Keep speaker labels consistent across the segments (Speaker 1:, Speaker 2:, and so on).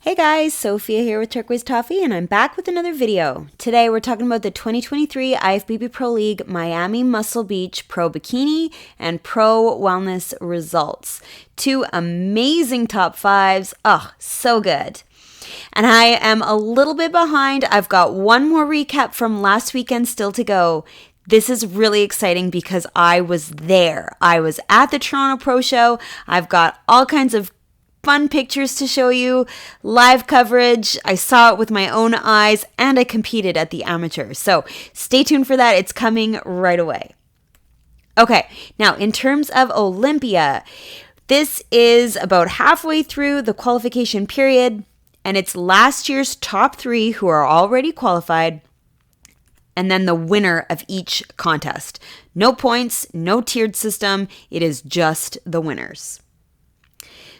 Speaker 1: Hey guys, Sophia here with Turquoise Toffee, and I'm back with another video. Today we're talking about the 2023 IFBB Pro League Miami Muscle Beach Pro Bikini and Pro Wellness results. Two amazing top fives. Oh, so good. And I am a little bit behind. I've got one more recap from last weekend still to go. This is really exciting because I was there. I was at the Toronto Pro Show. I've got all kinds of fun pictures to show you, live coverage. I saw it with my own eyes, and I competed at the amateur. So stay tuned for that. It's coming right away. Okay, now in terms of Olympia, this is about halfway through the qualification period, and it's last year's top three who are already qualified, and then the winner of each contest. No points, no tiered system. It is just the winners.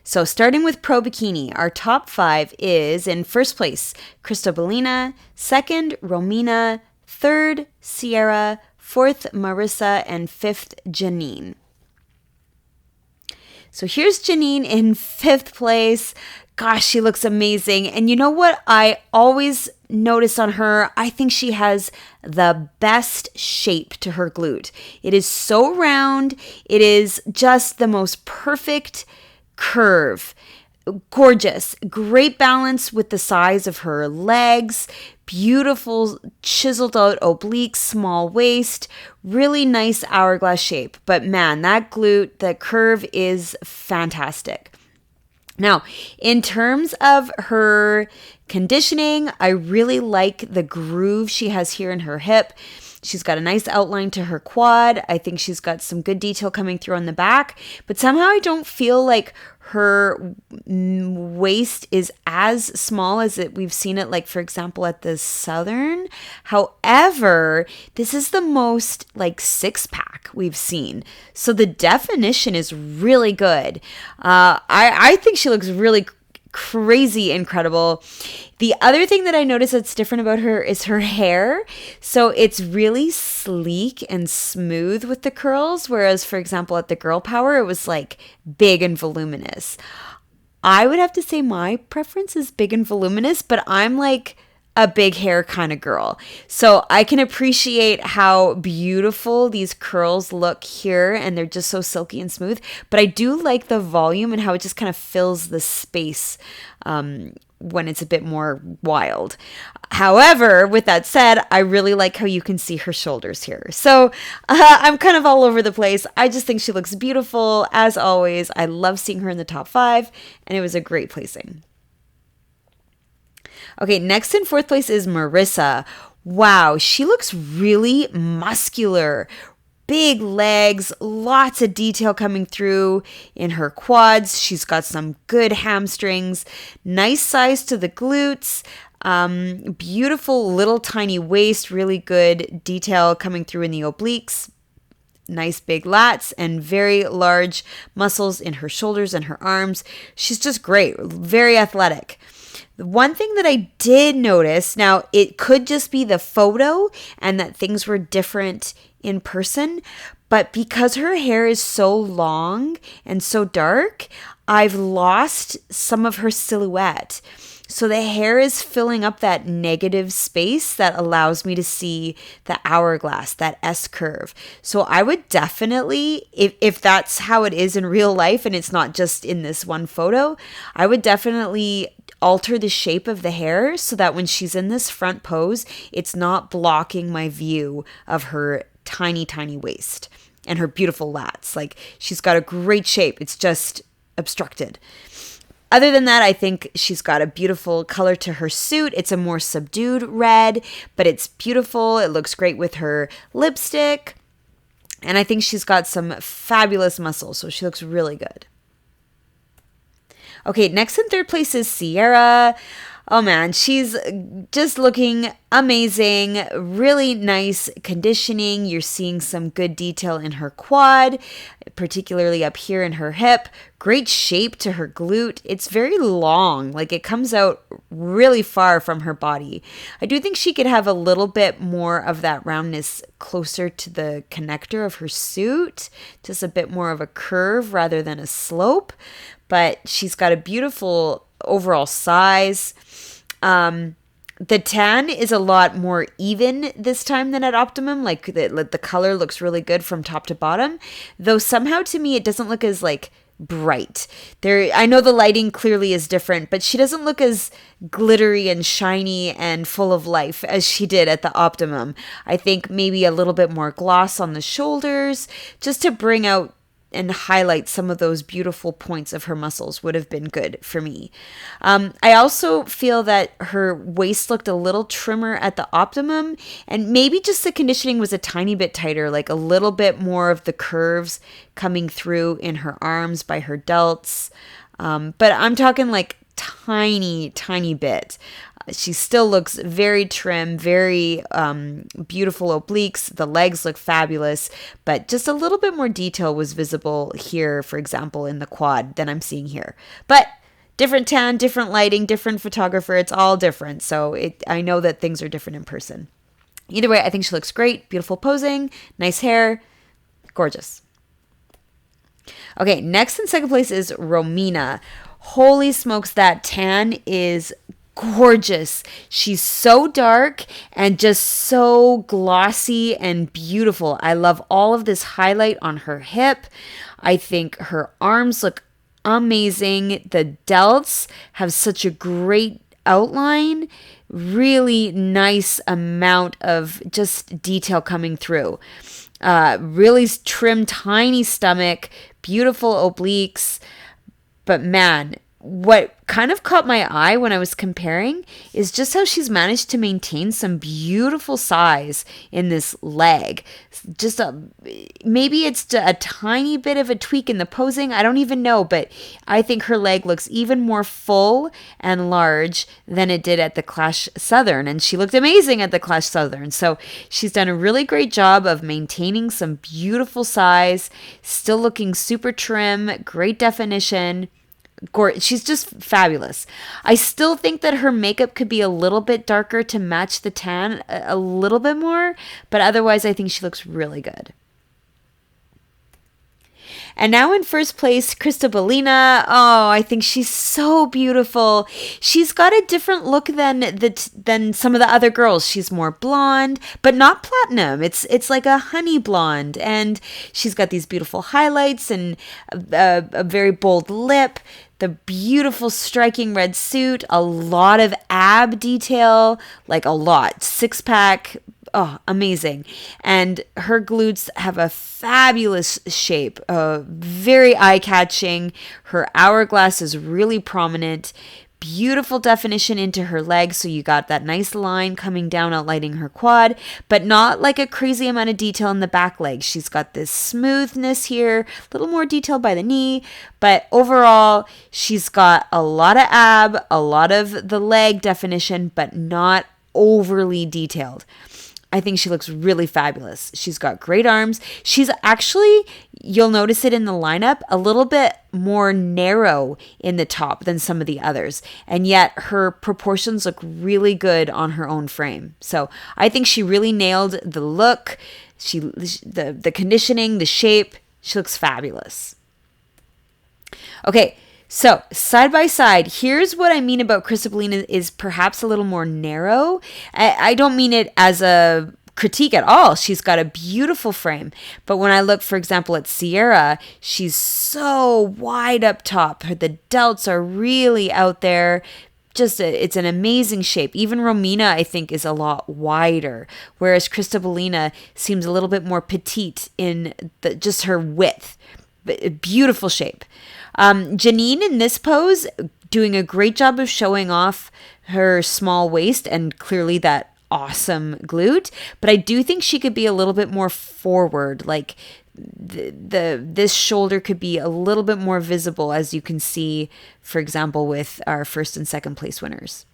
Speaker 1: So starting with Pro Bikini, our top five is in first place, Cristobelina, second, Romina, third, Sierra, fourth, Marissa, and fifth, Janine. So here's Janine in fifth place. Gosh, she looks amazing. And you know what I always notice on her? I think she has the best shape to her glute. It is so round. It is just the most perfect curve. Gorgeous. Great balance with the size of her legs. Beautiful chiseled out obliques, small waist. Really nice hourglass shape. But man, that glute, the curve is fantastic. Now, in terms of her conditioning, I really like the groove she has here in her hip. She's got a nice outline to her quad. I think she's got some good detail coming through on the back, but somehow I don't feel like her waist is as small as we've seen it, like, for example, at the Southern. However, this is the most like six-pack we've seen. So the definition is really good. I think she looks really crazy incredible. The other thing that I noticed that's different about her is her hair. So it's really sleek and smooth with the curls, whereas, for example, at the Girl Power, it was like big and voluminous. I would have to say my preference is big and voluminous, but I'm like a big hair kind of girl. So I can appreciate how beautiful these curls look here, and they're just so silky and smooth. But I do like the volume and how it just kind of fills the space when it's a bit more wild. However, with that said, I really like how you can see her shoulders here. So I'm kind of all over the place. I just think she looks beautiful as always. I love seeing her in the top five, and it was a great placing. Okay, next in fourth place is Marissa. Wow, she looks really muscular. Big legs, lots of detail coming through in her quads. She's got some good hamstrings, nice size to the glutes, beautiful little tiny waist, really good detail coming through in the obliques. Nice big lats and very large muscles in her shoulders and her arms. She's just great, very athletic. The one thing that I did notice, now it could just be the photo and that things were different in person, but because her hair is so long and so dark, I've lost some of her silhouette. So the hair is filling up that negative space that allows me to see the hourglass, that S curve. So I would definitely, if that's how it is in real life and it's not just in this one photo, I would definitely alter the shape of the hair so that when she's in this front pose, it's not blocking my view of her tiny, tiny waist and her beautiful lats. Like, she's got a great shape. It's just obstructed. Other than that, I think she's got a beautiful color to her suit. It's a more subdued red, but it's beautiful. It looks great with her lipstick. And I think she's got some fabulous muscles, so she looks really good. Okay, next in third place is Sierra. Oh man, she's just looking amazing. Really nice conditioning. You're seeing some good detail in her quad, particularly up here in her hip. Great shape to her glute. It's very long, like it comes out really far from her body. I do think she could have a little bit more of that roundness closer to the connector of her suit, just a bit more of a curve rather than a slope. But she's got a beautiful overall size. The tan is a lot more even this time than at Optimum. Like the color looks really good from top to bottom, though somehow to me it doesn't look as like bright. I know the lighting clearly is different, but she doesn't look as glittery and shiny and full of life as she did at the Optimum. I think maybe a little bit more gloss on the shoulders just to bring out and highlight some of those beautiful points of her muscles would have been good for me. I also feel that her waist looked a little trimmer at the Optimum, and maybe just the conditioning was a tiny bit tighter, like a little bit more of the curves coming through in her arms by her delts. But I'm talking like tiny, tiny bit. She still looks very trim, very beautiful obliques. The legs look fabulous, but just a little bit more detail was visible here, for example, in the quad than I'm seeing here. But different tan, different lighting, different photographer. It's all different. So I know that things are different in person. Either way, I think she looks great. Beautiful posing, nice hair, gorgeous. Okay, next in second place is Romina. Holy smokes, that tan is gorgeous. She's so dark and just so glossy and beautiful. I love all of this highlight on her hip. I think her arms look amazing. The delts have such a great outline. Really nice amount of just detail coming through. Really trim, tiny stomach, beautiful obliques. But man, what kind of caught my eye when I was comparing is just how she's managed to maintain some beautiful size in this leg. Just maybe it's a tiny bit of a tweak in the posing. I don't even know, but I think her leg looks even more full and large than it did at the Clash Southern. And she looked amazing at the Clash Southern. So she's done a really great job of maintaining some beautiful size, still looking super trim, great definition. She's just fabulous. I still think that her makeup could be a little bit darker to match the tan a little bit more, but otherwise I think she looks really good. And now in first place, Cristobalina. Oh, I think she's so beautiful. She's got a different look than some of the other girls. She's more blonde, but not platinum. It's like a honey blonde, and she's got these beautiful highlights and a very bold lip. The beautiful striking red suit, a lot of ab detail, like a lot. Six pack. Oh, amazing. And her glutes have a fabulous shape, very eye-catching. Her hourglass is really prominent. Beautiful definition into her legs, so you got that nice line coming down outlining her quad, but not like a crazy amount of detail in the back leg. She's got this smoothness here, a little more detail by the knee, but overall, she's got a lot of ab, a lot of the leg definition, but not overly detailed. I think she looks really fabulous. She's got great arms. She's actually, you'll notice it in the lineup, a little bit more narrow in the top than some of the others. And yet her proportions look really good on her own frame. So I think she really nailed the look, the conditioning, the shape. She looks fabulous. Okay. So, side by side, here's what I mean about Cristobalina is perhaps a little more narrow. I don't mean it as a critique at all. She's got a beautiful frame. But when I look, for example, at Sierra, she's so wide up top. The delts are really out there. It's an amazing shape. Even Romina, I think, is a lot wider, whereas Cristobalina seems a little bit more petite in just her width. Beautiful shape. Janine in this pose doing a great job of showing off her small waist and clearly that awesome glute, but I do think she could be a little bit more forward, like this shoulder could be a little bit more visible, as you can see, for example, with our first and second place winners.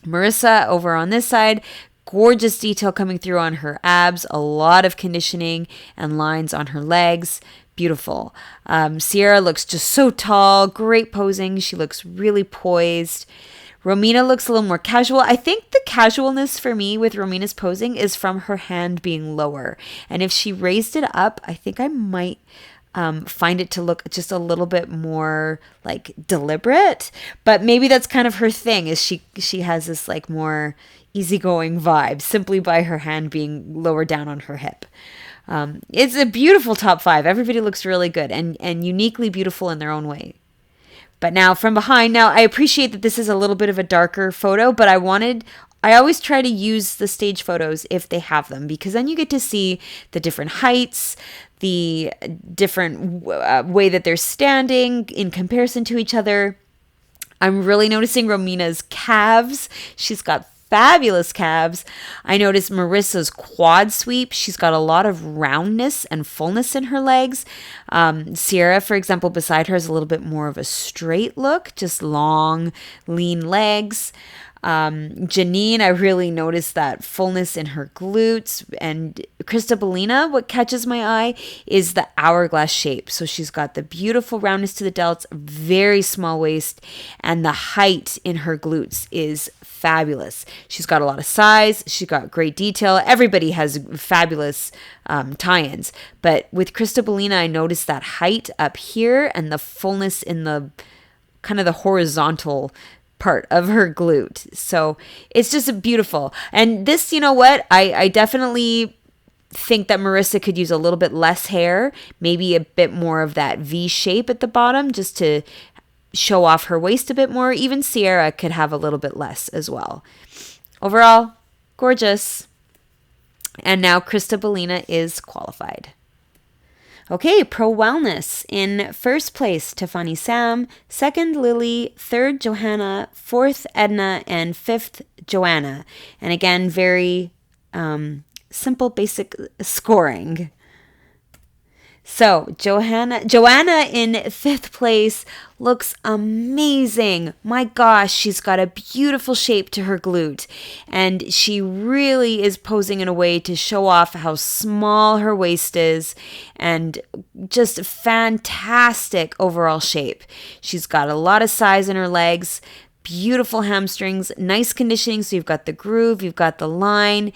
Speaker 1: Marissa over on this side, gorgeous detail coming through on her abs, a lot of conditioning and lines on her legs. Beautiful. Sierra looks just so tall, great posing. She looks really poised. Romina looks a little more casual. I think the casualness for me with Romina's posing is from her hand being lower. And if she raised it up, I think I might find it to look just a little bit more like deliberate, but maybe that's kind of her thing, is she has this like more easygoing vibe simply by her hand being lower down on her hip. It's a beautiful top 5. Everybody looks really good and uniquely beautiful in their own way. But now from behind, now I appreciate that this is a little bit of a darker photo, but I always try to use the stage photos if they have them, because then you get to see the different heights, the different way that they're standing in comparison to each other. I'm really noticing Romina's calves. She's got fabulous calves. I noticed Marissa's quad sweep. She's got a lot of roundness and fullness in her legs. Sierra, for example, beside her is a little bit more of a straight look, just long, lean legs. Janine, I really noticed that fullness in her glutes. And Christabelina, what catches my eye is the hourglass shape. So she's got the beautiful roundness to the delts, very small waist, and the height in her glutes is fabulous. She's got a lot of size. She's got great detail. Everybody has fabulous tie-ins. But with Christabelina, I noticed that height up here and the fullness in the kind of the horizontal part of her glute. So it's just beautiful. And this, you know what? I definitely think that Marissa could use a little bit less hair, maybe a bit more of that V shape at the bottom, just to show off her waist a bit more. Even Sierra could have a little bit less as well. Overall, gorgeous. And now Christabelina is qualified. Okay, Pro Wellness. In first place, Tiffany Sam. Second, Lily. Third, Johanna. Fourth, Edna. And fifth, Joanna. And again, very simple, basic scoring. So Joanna in fifth place looks amazing. My gosh, she's got a beautiful shape to her glute. And she really is posing in a way to show off how small her waist is, and just fantastic overall shape. She's got a lot of size in her legs, beautiful hamstrings, nice conditioning. So you've got the groove, you've got the line.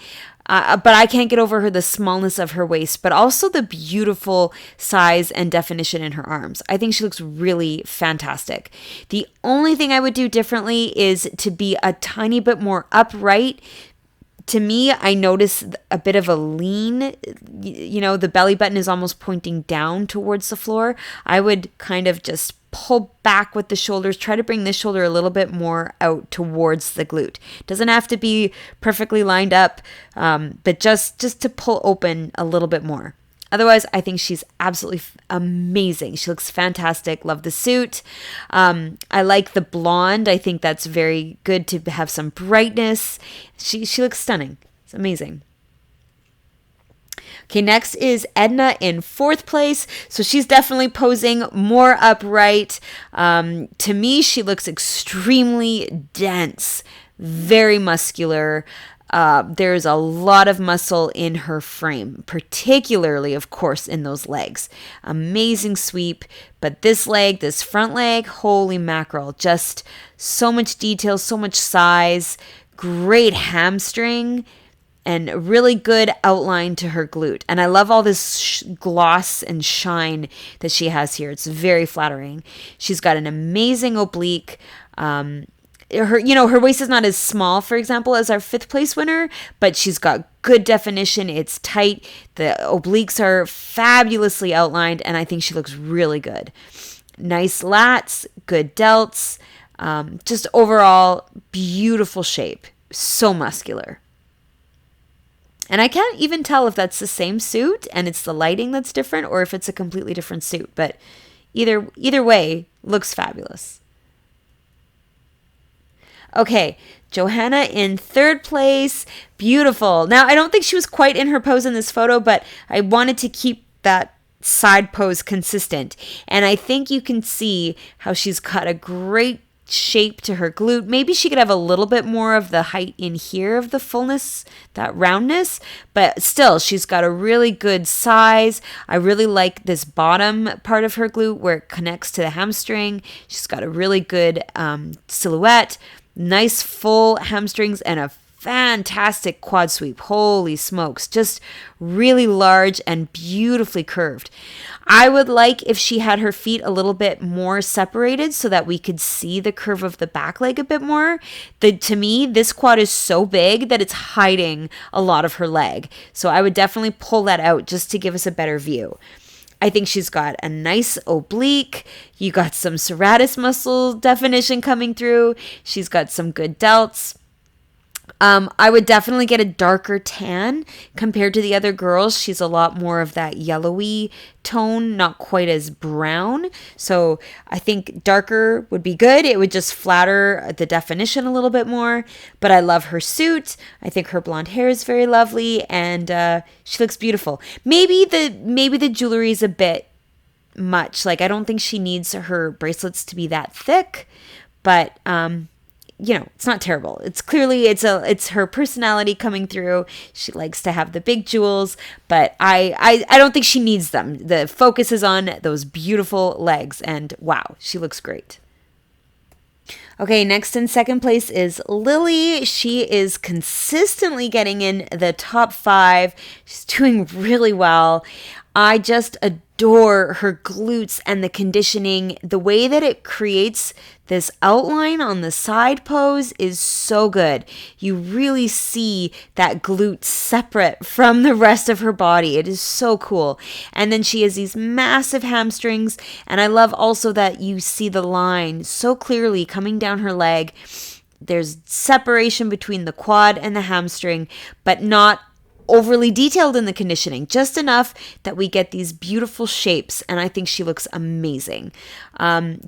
Speaker 1: But I can't get over the smallness of her waist, but also the beautiful size and definition in her arms. I think she looks really fantastic. The only thing I would do differently is to be a tiny bit more upright. To me, I notice a bit of a lean, the belly button is almost pointing down towards the floor. I would kind of just pull back with the shoulders, try to bring this shoulder a little bit more out towards the glute. Doesn't have to be perfectly lined up, but just to pull open a little bit more. Otherwise, I think she's absolutely amazing. She looks fantastic. Love the suit. I like the blonde. I think that's very good to have some brightness. She looks stunning. It's amazing. Okay, next is Edna in fourth place. So she's definitely posing more upright. To me, she looks extremely dense, very muscular. There's a lot of muscle in her frame, particularly, of course, in those legs. Amazing sweep. But this front leg, holy mackerel, just so much detail, so much size, great hamstring, and really good outline to her glute. And I love all this gloss and shine that she has here. It's very flattering. She's got an amazing oblique. Her waist is not as small, for example, as our fifth place winner, but she's got good definition. It's tight. The obliques are fabulously outlined, and I think she looks really good. Nice lats, good delts, just overall beautiful shape. So muscular. And I can't even tell if that's the same suit and it's the lighting that's different, or if it's a completely different suit. But either way, looks fabulous. Okay, Johanna in third place. Beautiful. Now, I don't think she was quite in her pose in this photo, but I wanted to keep that side pose consistent. And I think you can see how she's got a great shape to her glute. Maybe she could have a little bit more of the height in here of the fullness, that roundness, but still she's got a really good size. I really like this bottom part of her glute where it connects to the hamstring. She's got a really good silhouette, nice full hamstrings, and a fantastic quad sweep. Holy smokes. Just really large and beautifully curved. I would like if she had her feet a little bit more separated so that we could see the curve of the back leg a bit more. To me, this quad is so big that it's hiding a lot of her leg. So I would definitely pull that out just to give us a better view. I think she's got a nice oblique. You got some serratus muscle definition coming through. She's got some good delts. I would definitely get a darker tan compared to the other girls. She's a lot more of that yellowy tone, not quite as brown. So I think darker would be good. It would just flatter the definition a little bit more. But I love her suit. I think her blonde hair is very lovely, and she looks beautiful. Maybe the jewelry is a bit much. Like, I don't think she needs her bracelets to be that thick, but it's not terrible. It's clearly it's her personality coming through. She likes to have the big jewels, but I don't think she needs them. The focus is on those beautiful legs, and wow, she looks great. Okay, next in second place is Lily. She is consistently getting in the top 5. She's doing really well. I just adore her glutes and the conditioning. The way that it creates this outline on the side pose is so good. You really see that glute separate from the rest of her body. It is so cool. And then she has these massive hamstrings. And I love also that you see the line so clearly coming down her leg. There's separation between the quad and the hamstring, but not overly detailed in the conditioning, just enough that we get these beautiful shapes, and I think she looks amazing.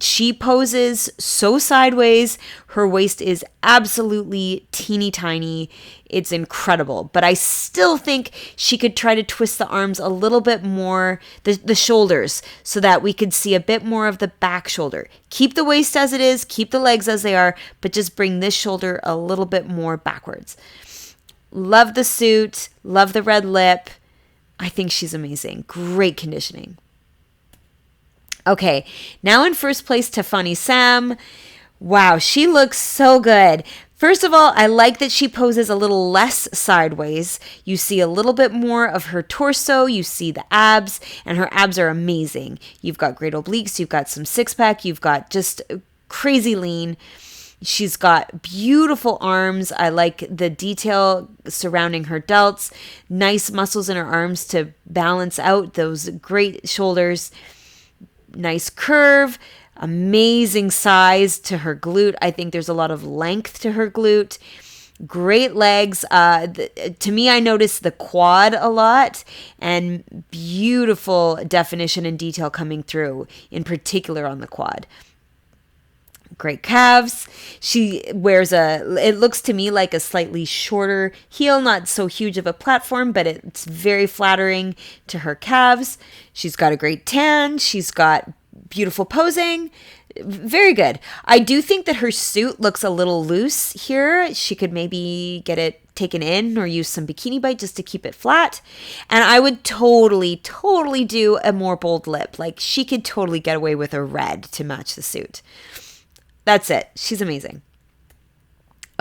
Speaker 1: She poses so sideways. Her waist is absolutely teeny tiny. It's incredible, but I still think she could try to twist the arms a little bit more, the shoulders, so that we could see a bit more of the back shoulder. Keep the waist as it is, keep the legs as they are, but just bring this shoulder a little bit more backwards. Love the suit, love the red lip. I think she's amazing. Great conditioning. Okay, now in first place, Tiffany Sam. Wow, she looks so good. First of all, I like that she poses a little less sideways. You see a little bit more of her torso. You see the abs, and her abs are amazing. You've got great obliques. You've got some six-pack. You've got just crazy lean. She's got beautiful arms. I like the detail surrounding her delts. Nice muscles in her arms to balance out those great shoulders. Nice curve. Amazing size to her glute. I think there's a lot of length to her glute. Great legs. To me, I noticed the quad a lot, and beautiful definition and detail coming through, in particular on the quad. Great calves. She wears it looks to me like a slightly shorter heel, not so huge of a platform, but it's very flattering to her calves. She's got a great tan. She's got beautiful posing. Very good. I do think that her suit looks a little loose here. She could maybe get it taken in or use some bikini bite just to keep it flat. And I would totally do a more bold lip. Like, she could totally get away with a red to match the suit. That's it. She's amazing.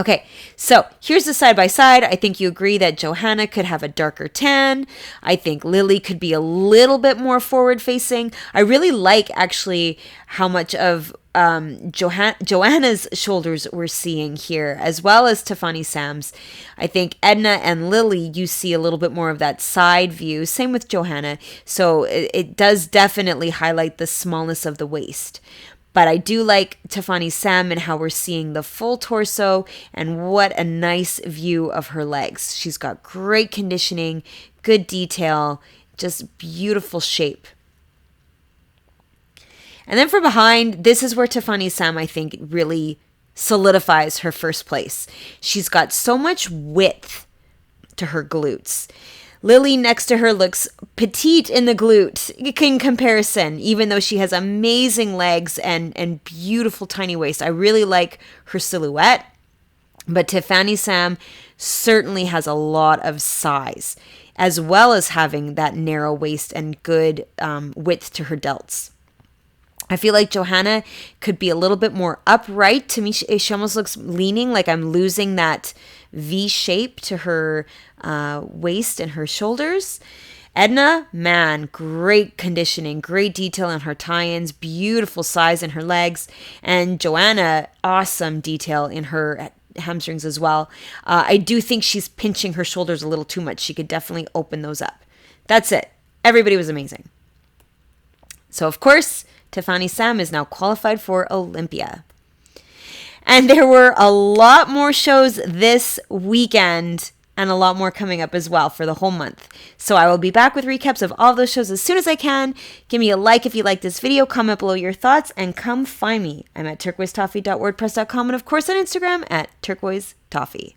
Speaker 1: Okay, so here's the side-by-side. I think you agree that Johanna could have a darker tan. I think Lily could be a little bit more forward-facing. I really like, actually, how much of Joanna's shoulders we're seeing here, as well as Tiffany Sam's. I think Edna and Lily, you see a little bit more of that side view. Same with Johanna. So it does definitely highlight the smallness of the waist. But I do like Tiffany Sam and how we're seeing the full torso, and what a nice view of her legs. She's got great conditioning, good detail, just beautiful shape. And then from behind, this is where Tiffany Sam, I think, really solidifies her first place. She's got so much width to her glutes. Lily next to her looks petite in the glute in comparison, even though she has amazing legs and beautiful tiny waist. I really like her silhouette, but Tiffany Sam certainly has a lot of size, as well as having that narrow waist and good width to her delts. I feel like Johanna could be a little bit more upright. To me, she almost looks leaning, like I'm losing that V shape to her waist and her shoulders. Edna, man, great conditioning, great detail in her tie-ins, beautiful size in her legs. And Joanna, awesome detail in her hamstrings as well. I do think she's pinching her shoulders a little too much. She could definitely open those up. That's it. Everybody was amazing. So, of course, Tiffany Sam is now qualified for Olympia. And there were a lot more shows this weekend and a lot more coming up as well for the whole month. So I will be back with recaps of all those shows as soon as I can. Give me a like if you like this video, comment below your thoughts, and come find me. I'm at turquoisetoffee.wordpress.com and of course on Instagram at turquoisetoffee.